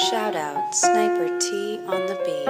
Shout out Sniper T on the beat.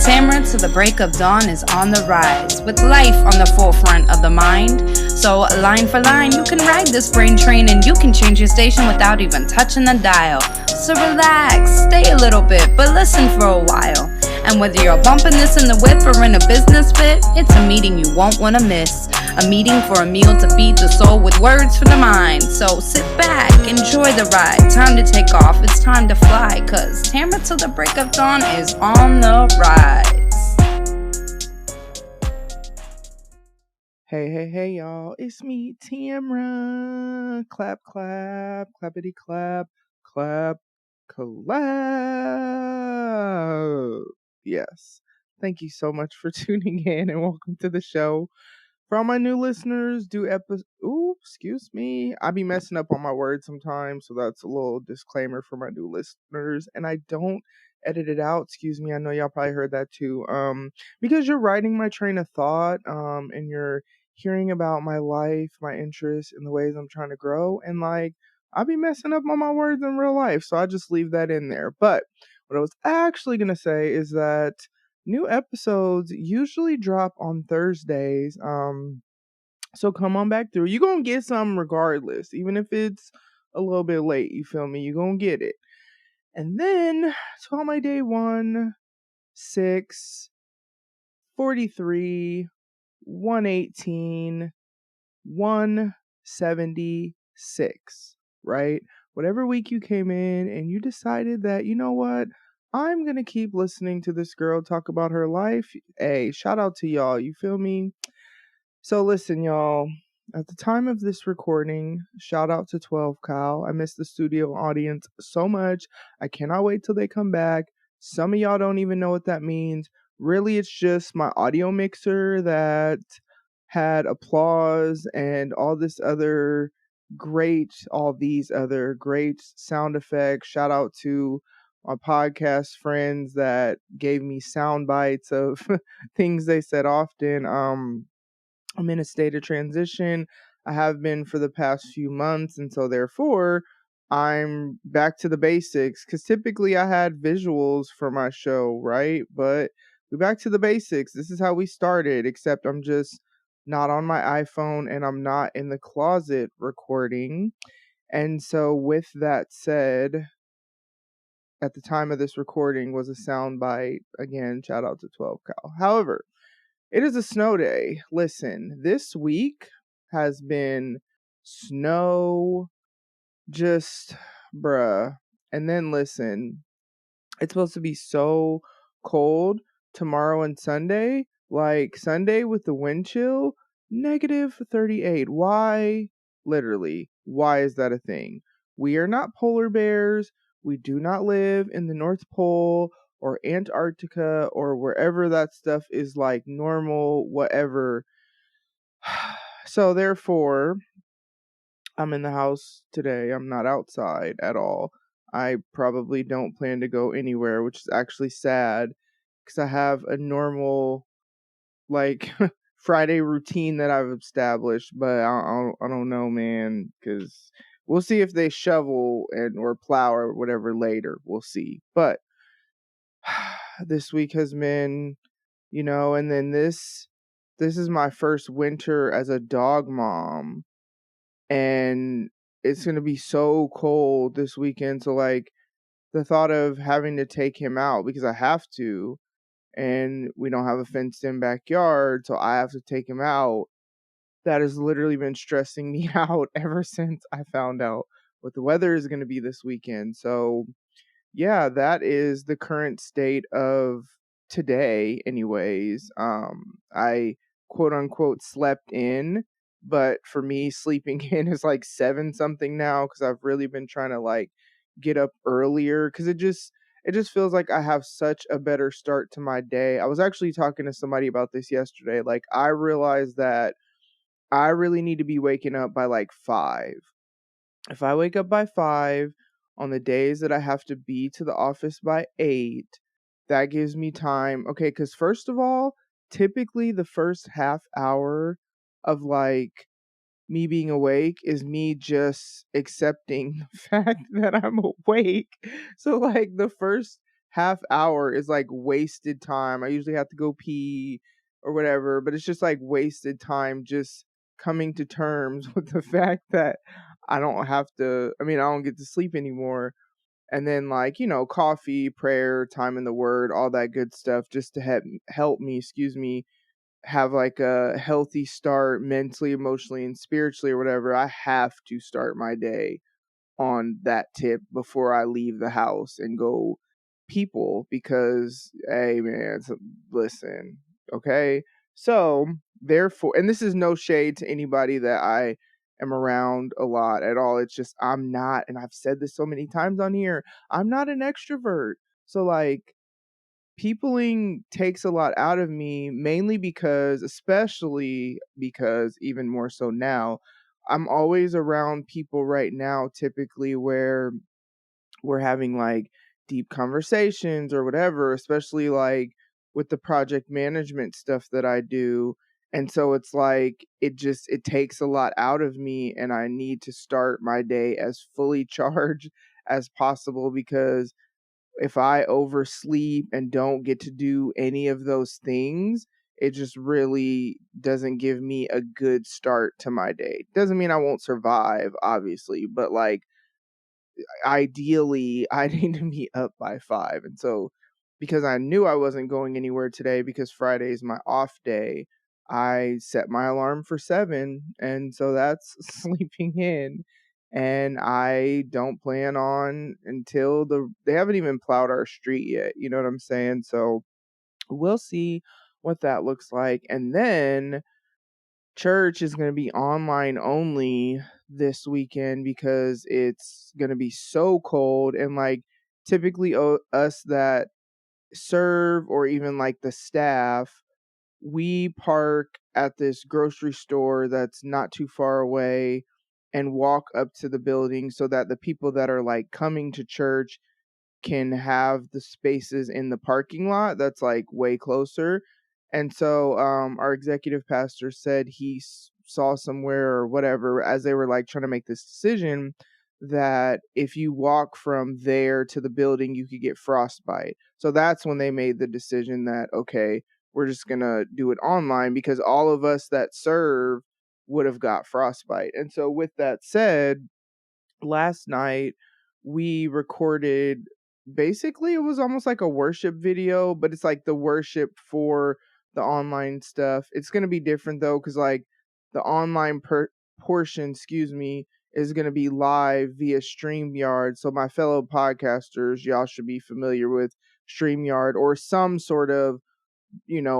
Tamara to the break of dawn is on the rise, with life on the forefront of the mind. So line for line, you can ride this brain train and you can change your station without even touching the dial. So relax, stay a little bit, but listen for a while. And whether you're bumping this in the whip or in a business fit, it's a meeting you won't want to miss. A meeting for a meal to feed the soul with words for the mind. So sit back, enjoy the ride. Time to take off, it's time to fly. Cause Tamara till the break of dawn is on the rise. Hey, y'all. It's me, Tamara. Clap, clap, clappity clap, clap, clap. Yes. Thank you so much for tuning in and welcome to the show. For all my new listeners, excuse me. I be messing up on my words sometimes, so that's a little disclaimer for my new listeners. And I don't edit it out. Excuse me. I know y'all probably heard that too. Because you're writing my train of thought, and you're hearing about my life, my interests, and the ways I'm trying to grow. And I be messing up on my words in real life, so I just leave that in there. But what I was actually gonna say is that new episodes usually drop on Thursdays. So come on back through. You're gonna get some regardless, even if it's a little bit late, you feel me? You're gonna get it. And then to all my day 1, 6, 43, 118, 176, right? Whatever week you came in and you decided that, you know what? I'm going to keep listening to this girl talk about her life. Hey, shout out to y'all. You feel me? So listen, y'all. At the time of this recording, shout out to 12 Kyle. I miss the studio audience so much. I cannot wait till they come back. Some of y'all don't even know what that means. Really, it's just my audio mixer that had applause and all these other great sound effects. Shout out to my podcast friends that gave me sound bites of things they said often. I'm in a state of transition. I have been for the past few months, and so therefore I'm back to the basics, because typically I had visuals for my show, right? But we're back to the basics. This is how we started, except I'm just not on my iPhone and I'm not in the closet recording. And so with that said, at the time of this recording was a soundbite. Again, shout out to 12 Cal. However, it is a snow day. Listen, this week has been snow, just bruh. And then listen, it's supposed to be so cold tomorrow and Sunday. Like Sunday with the wind chill, -38. Why? Literally, why is that a thing? We are not polar bears. We do not live in the North Pole or Antarctica or wherever that stuff is like normal, whatever. So therefore, I'm in the house today. I'm not outside at all. I probably don't plan to go anywhere, which is actually sad because I have a normal like Friday routine that I've established, but I don't know, man, because we'll see if they shovel and or plow or whatever later. We'll see. But this week has been, and then this is my first winter as a dog mom, and it's gonna be so cold this weekend. So the thought of having to take him out because I have to, and we don't have a fenced in backyard, so I have to take him out. That has literally been stressing me out ever since I found out what the weather is going to be this weekend. So yeah, that is the current state of today anyways. I quote unquote slept in, but for me sleeping in is like 7 something now, because I've really been trying to get up earlier, because it just feels like I have such a better start to my day. I was actually talking to somebody about this yesterday. I realized that I really need to be waking up by 5. If I wake up by 5 on the days that I have to be to the office by 8, that gives me time. Okay, because first of all, typically the first half hour of me being awake is me just accepting the fact that I'm awake. So like the first half hour is like wasted time. I usually have to go pee or whatever, but it's just like wasted time just coming to terms with the fact that I don't have to, I don't get to sleep anymore. And then like, coffee, prayer, time in the word, all that good stuff just to help me, have like a healthy start mentally, emotionally, and spiritually or whatever. I have to start my day on that tip before I leave the house and go people because, hey man, listen, okay? So, therefore, and this is no shade to anybody that I am around a lot at all. It's just I'm not, and I've said this so many times on here, I'm not an extrovert. So, like, peopling takes a lot out of me, mainly because, especially because, even more so now, I'm always around people right now, typically where we're having like deep conversations or whatever, especially like with the project management stuff that I do. And so it's like it takes a lot out of me, and I need to start my day as fully charged as possible, because if I oversleep and don't get to do any of those things, it just really doesn't give me a good start to my day. Doesn't mean I won't survive, obviously, but like ideally I need to be up by 5. And so because I knew I wasn't going anywhere today because Friday is my off day, I set my alarm for 7, and so that's sleeping in. And I don't plan on until they haven't even plowed our street yet, you know what I'm saying? So we'll see what that looks like. And then church is going to be online only this weekend because it's going to be so cold. And like typically us that serve, or even like the staff, we park at this grocery store that's not too far away and walk up to the building so that the people that are like coming to church can have the spaces in the parking lot that's like way closer. And so our executive pastor said he saw somewhere or whatever, as they were like trying to make this decision, that if you walk from there to the building you could get frostbite. So that's when they made the decision that, okay, we're just gonna do it online, because all of us that serve would have got frostbite. And so with that said, last night we recorded, basically it was almost like a worship video, but it's like the worship for the online stuff. It's going to be different though, because like the online portion, is going to be live via StreamYard. So my fellow podcasters, y'all should be familiar with StreamYard or some sort of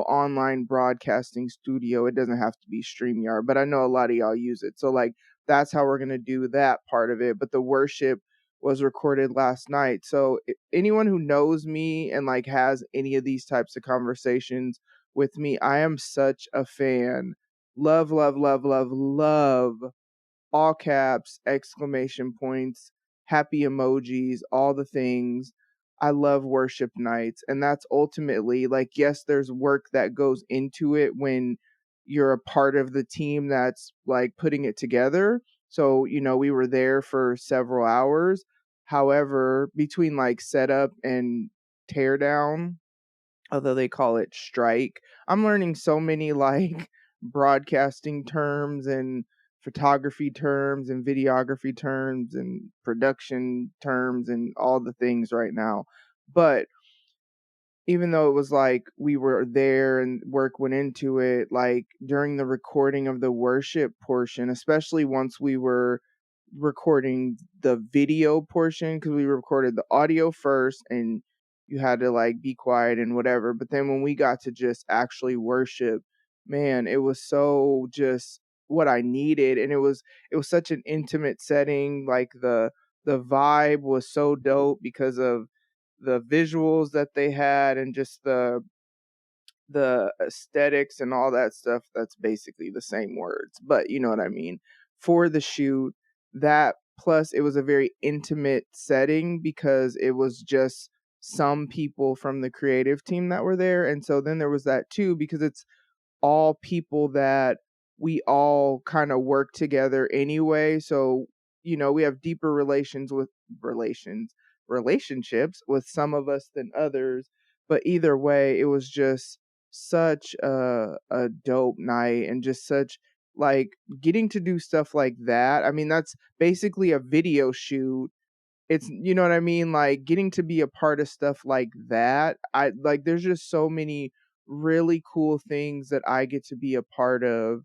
online broadcasting studio. It doesn't have to be StreamYard, but I know a lot of y'all use it. So like that's how we're going to do that part of it. But the worship was recorded last night. So anyone who knows me and like has any of these types of conversations with me, I am such a fan. Love, love, love, love, love, all caps, exclamation points, happy emojis, all the things. I love worship nights. And that's ultimately like, yes, there's work that goes into it when you're a part of the team that's like putting it together. So, we were there for several hours. However, between like setup and tear down, although they call it strike, I'm learning so many like broadcasting terms and photography terms and videography terms and production terms and all the things right now. But even though it was like we were there and work went into it, like during the recording of the worship portion, especially once we were recording the video portion, because we recorded the audio first and you had to like be quiet and whatever. But then when we got to just actually worship, man, it was so just what I needed. And it was such an intimate setting. Like the vibe was so dope because of the visuals that they had and just the aesthetics and all that stuff. That's basically the same words, but you know what I mean. For the shoot, that plus it was a very intimate setting because it was just some people from the creative team that were there. And so then there was that too, because it's all people that we all kind of work together anyway. So, we have deeper relationships with some of us than others. But either way, it was just such a dope night, and just such, like, getting to do stuff like that. I mean, that's basically a video shoot. It's, you know what I mean? Like, getting to be a part of stuff like that. There's just so many really cool things that I get to be a part of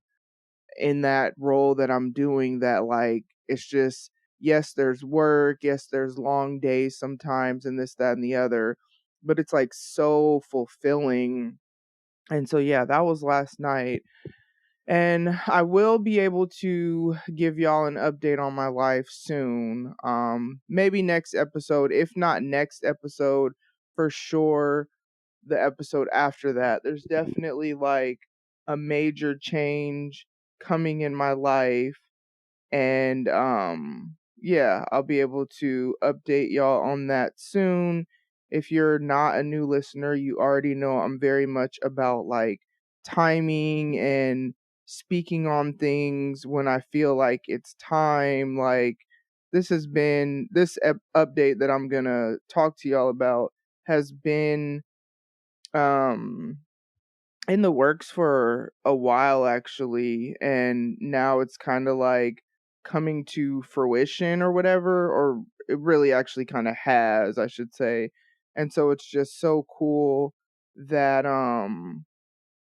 in that role that I'm doing, that, like, it's just, yes, there's work, yes, there's long days sometimes, and this, that, and the other, but it's like so fulfilling. And so, yeah, that was last night. And I will be able to give y'all an update on my life soon. Maybe next episode. If not next episode, for sure the episode after that. There's definitely, like, a major change coming in my life, and yeah, I'll be able to update y'all on that soon. If you're not a new listener, you already know I'm very much about, like, timing and speaking on things when I feel like it's time. Like, this update that I'm gonna talk to y'all about has been um in the works for a while, actually, and now it's kind of like coming to fruition or whatever, or it really actually kind of has, I should say. And so it's just so cool that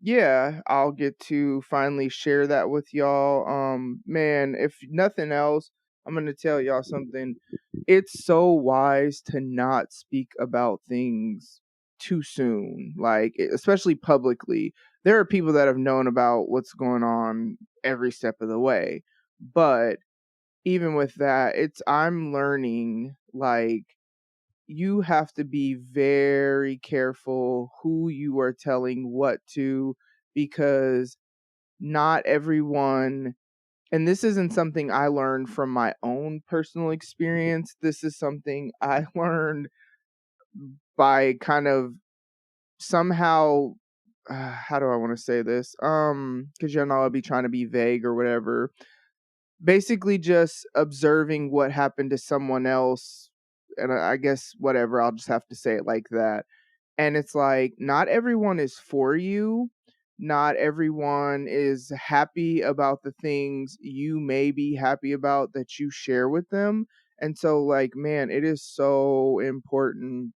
yeah, I'll get to finally share that with y'all. Man, if nothing else, I'm going to tell y'all something. It's so wise to not speak about things too soon, like, especially publicly. There are people that have known about what's going on every step of the way. But even with that, I'm learning, like, you have to be very careful who you are telling what to, because not everyone, and this isn't something I learned from my own personal experience. This is something I learned by kind of somehow, how do I want to say this? Because I'll be trying to be vague or whatever. Basically, just observing what happened to someone else, and I guess whatever. I'll just have to say it like that. And it's like, not everyone is for you. Not everyone is happy about the things you may be happy about that you share with them. And so, like, man, it is so important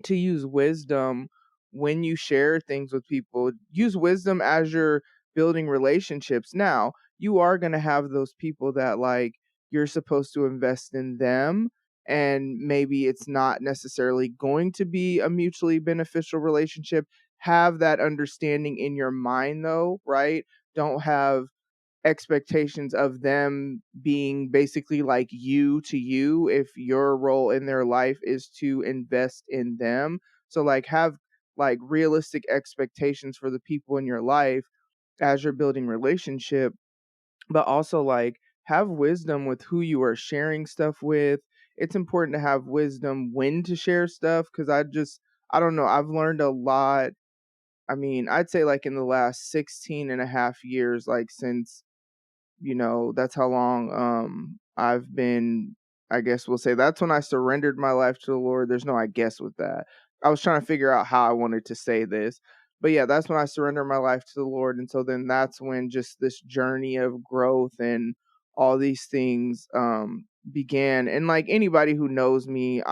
to use wisdom when you share things with people. Use wisdom as you're building relationships. Now, you are going to have those people that, like, you're supposed to invest in them, and maybe it's not necessarily going to be a mutually beneficial relationship. Have that understanding in your mind, though, right? Don't have expectations of them being basically like you to you if your role in their life is to invest in them. So, like, have, like, realistic expectations for the people in your life as you're building relationship, but also, like, have wisdom with who you are sharing stuff with. It's important to have wisdom when to share stuff, because I don't know, I've learned a lot. I mean, I'd say, like, in the last 16 and a half years, like, since, that's how long I've been, I guess we'll say that's when I surrendered my life to the Lord. There's no I guess with that. I was trying to figure out how I wanted to say this. But yeah, that's when I surrendered my life to the Lord. And so then that's when just this journey of growth and all these things began. And, like, anybody who knows me,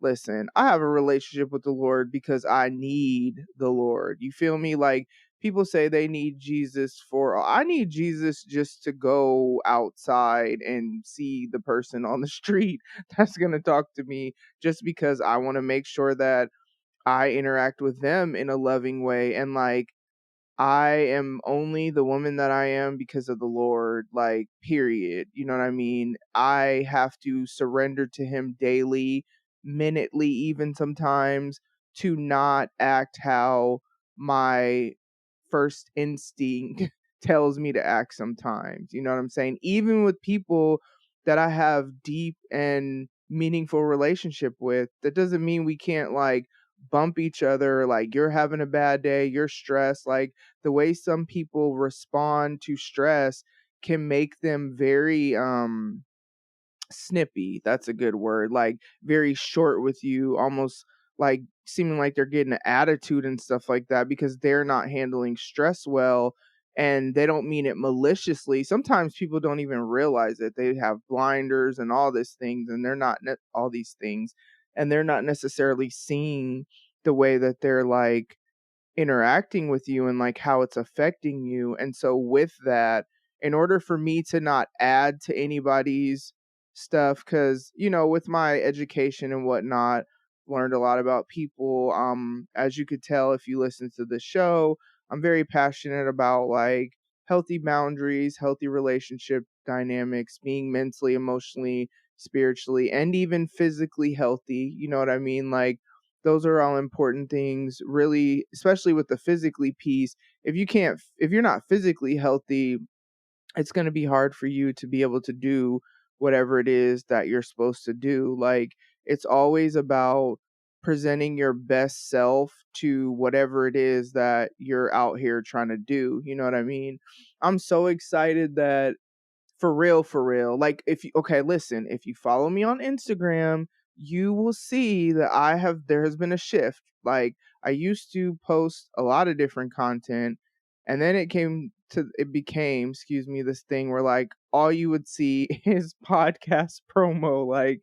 listen, I have a relationship with the Lord because I need the Lord. You feel me? Like, people say they need Jesus I need Jesus just to go outside and see the person on the street that's going to talk to me, just because I want to make sure that I interact with them in a loving way. And, like, I am only the woman that I am because of the Lord, like, period. You know what I mean? I have to surrender to Him daily, minutely, even sometimes, to not act how my first instinct tells me to act sometimes. You know what I'm saying? Even with people that I have deep and meaningful relationship with, that doesn't mean we can't, like, bump each other. Like, you're having a bad day, you're stressed. Like, the way some people respond to stress can make them very snippy. That's a good word. Like, very short with you, almost like seeming like they're getting an attitude and stuff like that because they're not handling stress well, and they don't mean it maliciously. Sometimes people don't even realize it. They have blinders and all these things, and they're not all these things, and they're not necessarily seeing the way that they're like interacting with you and like how it's affecting you. And so with that, in order for me to not add to anybody's stuff, because with my education and whatnot, learned a lot about people. As you could tell if you listen to the show, I'm very passionate about like healthy boundaries, healthy relationship dynamics, being mentally, emotionally, spiritually, and even physically healthy. You know what I mean? Like, those are all important things, really, especially with the physically piece. If you're not physically healthy, it's going to be hard for you to be able to do whatever it is that you're supposed to do. Like, it's always about presenting your best self to whatever it is that you're out here trying to do. You know what I mean? I'm so excited that for real. Like, okay, listen, if you follow me on Instagram, you will see that there has been a shift. Like, I used to post a lot of different content, and then it became, excuse me, this thing where like all you would see is podcast promo. Like,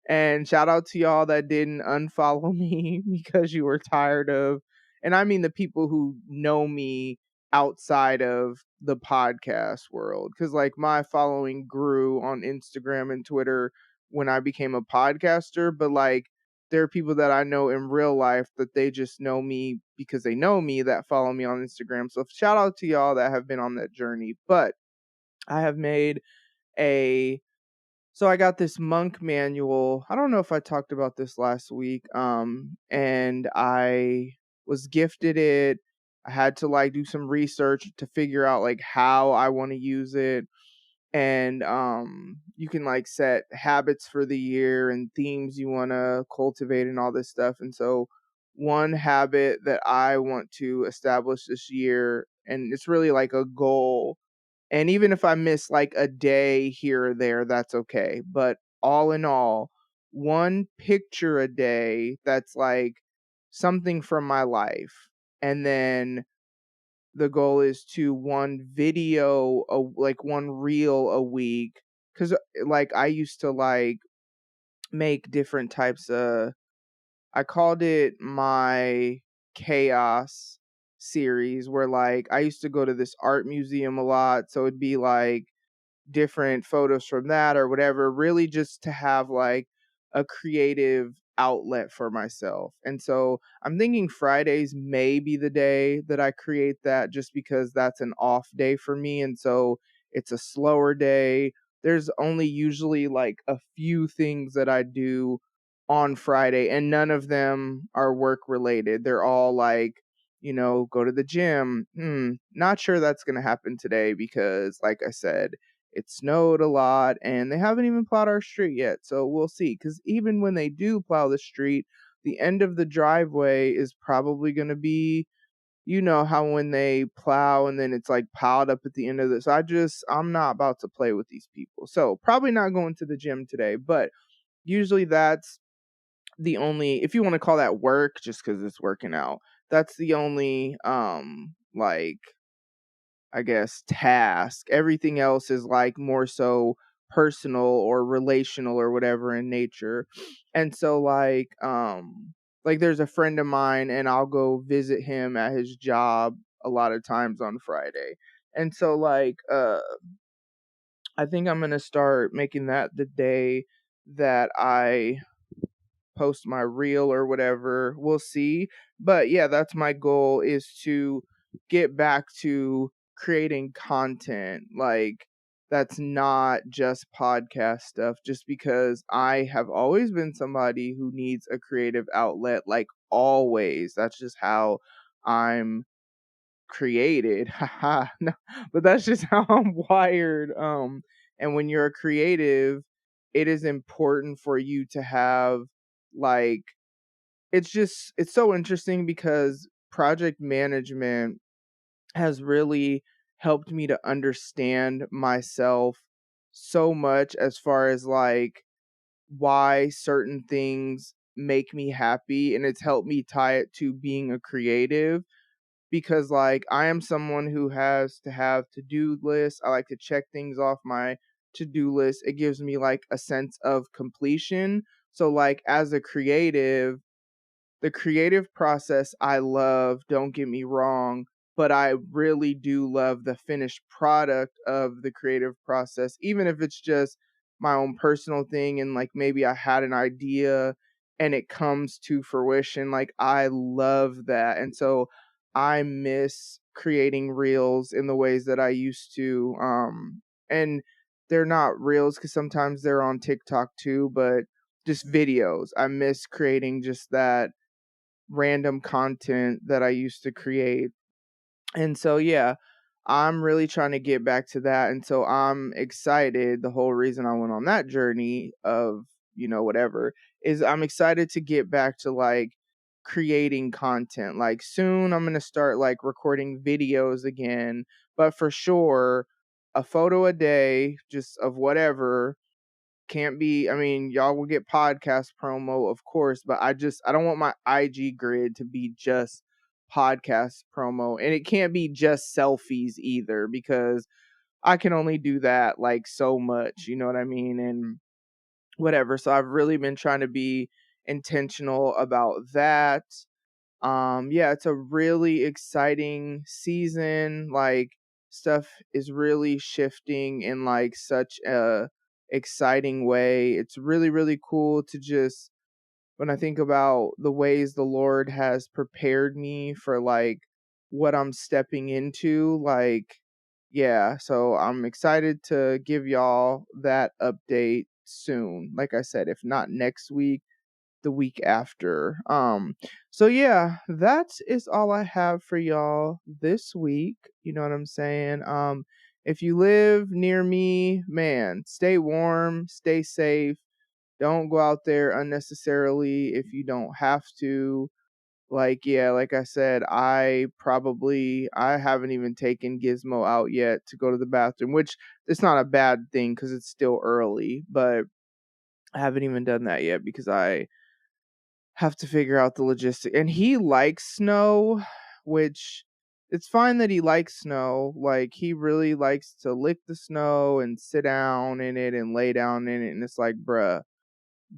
and shout out to y'all that didn't unfollow me because you were tired of, and I mean the people who know me outside of the podcast world. Because like my following grew on Instagram and Twitter when I became a podcaster. But like, there are people that I know in real life that they just know me because they know me, that follow me on Instagram. So shout out to y'all that have been on that journey. But I have made a so I got this monk manual. I don't know if I talked about this last week. And I was gifted it. I had to like do some research to figure out like how I want to use it. And you can like set habits for the year and themes you want to cultivate and all this stuff. And so one habit that I want to establish this year, and it's really like a goal, and even if I miss like a day here or there, that's okay. But all in all, one picture a day that's like something from my life. And then the goal is to one video, like one reel a week. Cause like I used to like make different types of, I called it my chaos series, where like I used to go to this art museum a lot. So it'd be like different photos from that or whatever, really just to have like a creative outlet for myself. And so I'm thinking Fridays may be the day that I create that, just because that's an off day for me. And so it's a slower day. There's only usually like a few things that I do on Friday, and none of them are work related. They're all like, go to the gym. Not sure that's going to happen today because, like I said, it snowed a lot and they haven't even plowed our street yet. So we'll see. Because even when they do plow the street, the end of the driveway is probably going to be, how when they plow and then it's like piled up at the end of this. I'm not about to play with these people. So probably not going to the gym today. But usually that's the only, if you want to call that work, just because it's working out, that's the only, like, I guess, task. Everything else is like more so personal or relational or whatever in nature. And so like there's a friend of mine and I'll go visit him at his job a lot of times on Friday. And so like I think I'm going to start making that the day that I post my reel or whatever. We'll see. But yeah, that's my goal, is to get back to creating content like that's not just podcast stuff, just because I have always been somebody who needs a creative outlet, like always. That's just how I'm created. Haha. No, but that's just how I'm wired. And when you're a creative, it is important for you to have like it's so interesting because project management has really helped me to understand myself so much as far as like why certain things make me happy, and it's helped me tie it to being a creative because like I am someone who has to have to-do lists. I like to check things off my to-do list. It gives me like a sense of completion. So like as a creative, the creative process I love, don't get me wrong, but I really do love the finished product of the creative process, even if it's just my own personal thing and like maybe I had an idea and it comes to fruition. Like I love that. And so I miss creating reels in the ways that I used to. And they're not reels because sometimes they're on TikTok too, but just videos. I miss creating just that random content that I used to create. And so, yeah, I'm really trying to get back to that. And so I'm excited. The whole reason I went on that journey of, whatever, is I'm excited to get back to like creating content. Like soon I'm going to start like recording videos again, but for sure, a photo a day, just of whatever, can't be. I mean, y'all will get podcast promo, of course, but I don't want my IG grid to be just podcast promo, and it can't be just selfies either because I can only do that like so much, you know what I mean? And whatever. So I've really been trying to be intentional about that. Yeah, it's a really exciting season. Like stuff is really shifting in like such a exciting way. It's really, really cool to just when I think about the ways the Lord has prepared me for like what I'm stepping into, like yeah, so I'm excited to give y'all that update soon. Like I said, if not next week, the week after. So yeah, that is all I have for y'all this week. You know what I'm saying? If you live near me, man, stay warm, stay safe. Don't go out there unnecessarily if you don't have to. Like, yeah, like I said, I haven't even taken Gizmo out yet to go to the bathroom, which it's not a bad thing because it's still early, but I haven't even done that yet because I have to figure out the logistic. And he likes snow, which it's fine that he likes snow. Like he really likes to lick the snow and sit down in it and lay down in it. And it's like, bruh,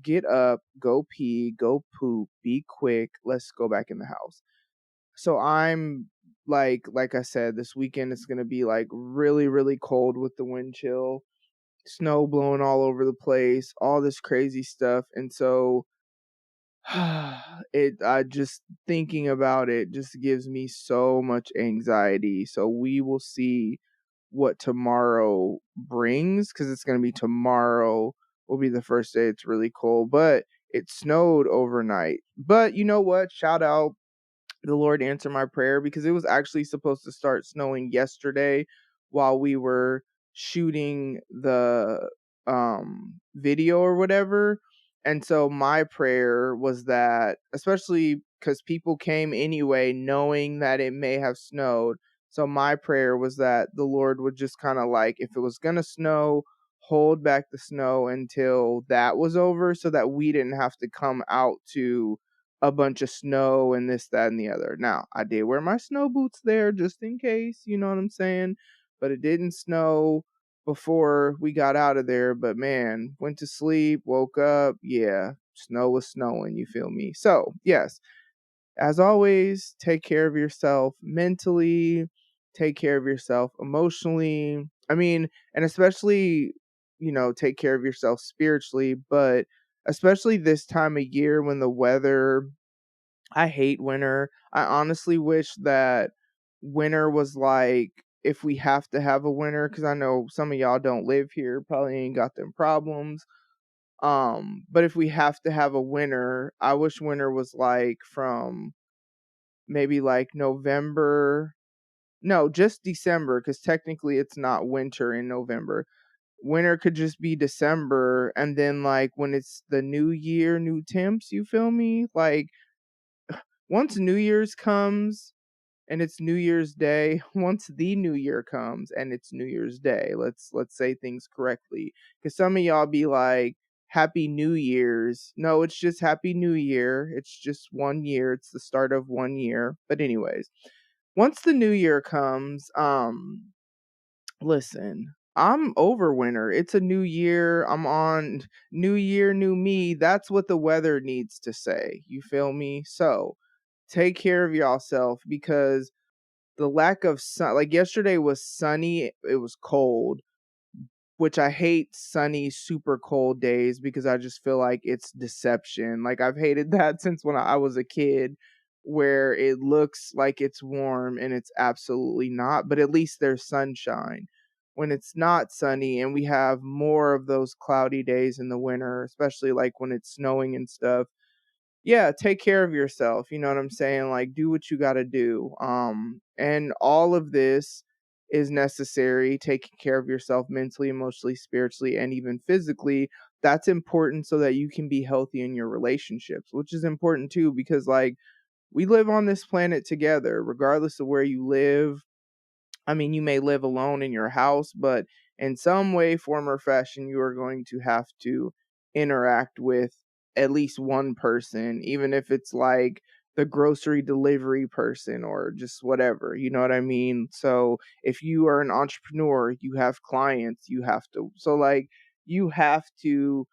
get up, go pee, go poop, be quick. Let's go back in the house. So I'm like I said, this weekend it's gonna be like really, really cold with the wind chill, snow blowing all over the place, all this crazy stuff. And so I just thinking about it just gives me so much anxiety. So we will see what tomorrow brings because it's going to be tomorrow will be the first day it's really cold, but it snowed overnight. But you know what? Shout out, the Lord answered my prayer because it was actually supposed to start snowing yesterday while we were shooting the video or whatever. And so my prayer was that, especially because people came anyway knowing that it may have snowed. So my prayer was that the Lord would just kind of like, if it was going to snow, hold back the snow until that was over so that we didn't have to come out to a bunch of snow and this, that, and the other. Now, I did wear my snow boots there just in case, you know what I'm saying? But it didn't snow before we got out of there. But man, went to sleep, woke up, yeah, snow was snowing, you feel me? So, yes, as always, take care of yourself mentally, take care of yourself emotionally. I mean, and especially, take care of yourself spiritually, but especially this time of year when the weather, I hate winter. I honestly wish that winter was like, if we have to have a winter, because I know some of y'all don't live here, probably ain't got them problems. But if we have to have a winter, I wish winter was like from maybe like November. No, just December, because technically it's not winter in November. Winter could just be December, and then like when it's the new year, new temps, you feel me? Like once New Year's comes and it's New Year's Day, once the New Year comes and it's New Year's Day, let's say things correctly, because some of y'all be like, Happy New Year's. No, it's just Happy New Year. It's just 1 year. It's the start of 1 year. But anyways, once the New Year comes, listen, I'm over winter. It's a new year. I'm on new year, new me. That's what the weather needs to say. You feel me? So take care of yourself, because the lack of sun, like yesterday was sunny, it was cold, which I hate sunny, super cold days because I just feel like it's deception. Like I've hated that since when I was a kid, where it looks like it's warm and it's absolutely not, but at least there's sunshine. When it's not sunny and we have more of those cloudy days in the winter, especially like when it's snowing and stuff, yeah, take care of yourself. You know what I'm saying? Like, do what you got to do. And all of this is necessary. Taking care of yourself mentally, emotionally, spiritually, and even physically. That's important so that you can be healthy in your relationships, which is important too, because like we live on this planet together, regardless of where you live. I mean, you may live alone in your house, but in some way, form, or fashion, you are going to have to interact with at least one person, even if it's like the grocery delivery person or just whatever. You know what I mean? So if you are an entrepreneur, you have clients, you have to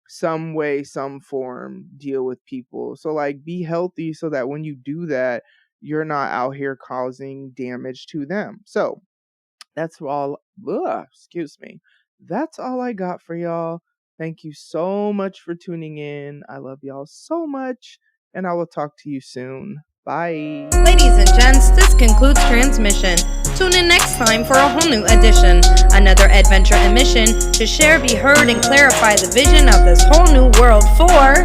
some way, some form deal with people. So like be healthy so that when you do that, you're not out here causing damage to them. So that's all. Excuse me. That's all I got for y'all. Thank you so much for tuning in. I love y'all so much, and I will talk to you soon. Bye. Ladies and gents, this concludes transmission. Tune in next time for a whole new edition. Another adventure and mission to share, be heard, and clarify the vision of this whole new world for